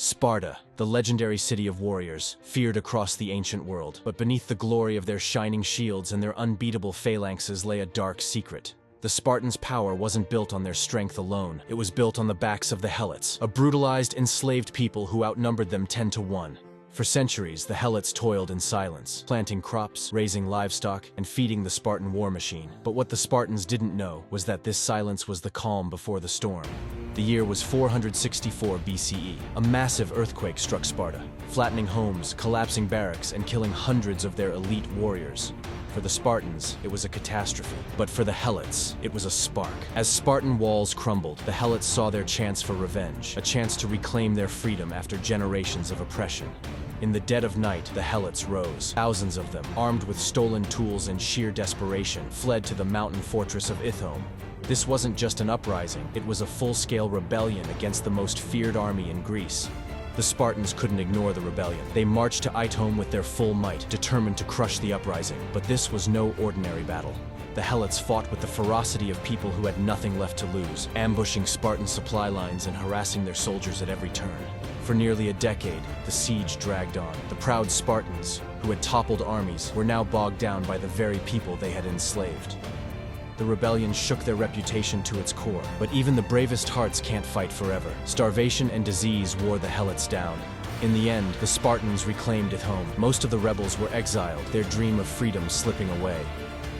Sparta, the legendary city of warriors, feared across the ancient world. But beneath the glory of their shining shields and their unbeatable phalanxes lay a dark secret. The Spartans' power wasn't built on their strength alone. It was built on the backs of the Helots, a brutalized, enslaved people who outnumbered them 10 to 1. For centuries, the Helots toiled in silence, planting crops, raising livestock, and feeding the Spartan war machine. But what the Spartans didn't know was that this silence was the calm before the storm. The year was 464 BCE. A massive earthquake struck Sparta, flattening homes, collapsing barracks, and killing hundreds of their elite warriors. For the Spartans, it was a catastrophe. But for the Helots, it was a spark. As Spartan walls crumbled, the Helots saw their chance for revenge, a chance to reclaim their freedom after generations of oppression. In the dead of night, the Helots rose. Thousands of them, armed with stolen tools and sheer desperation, fled to the mountain fortress of Ithome. This wasn't just an uprising, it was a full-scale rebellion against the most feared army in Greece. The Spartans couldn't ignore the rebellion. They marched to Ithome with their full might, determined to crush the uprising. But this was no ordinary battle. The Helots fought with the ferocity of people who had nothing left to lose, ambushing Spartan supply lines and harassing their soldiers at every turn. For nearly a decade, the siege dragged on. The proud Spartans, who had toppled armies, were now bogged down by the very people they had enslaved. The rebellion shook their reputation to its core, but even the bravest hearts can't fight forever. Starvation and disease wore the Helots down. In the end, the Spartans reclaimed Ithome. Most of the rebels were exiled, their dream of freedom slipping away.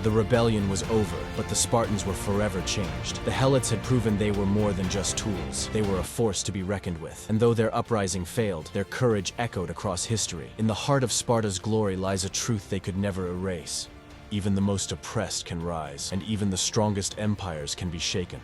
The rebellion was over, but the Spartans were forever changed. The Helots had proven they were more than just tools. They were a force to be reckoned with. And though their uprising failed, their courage echoed across history. In the heart of Sparta's glory lies a truth they could never erase. Even the most oppressed can rise, and even the strongest empires can be shaken.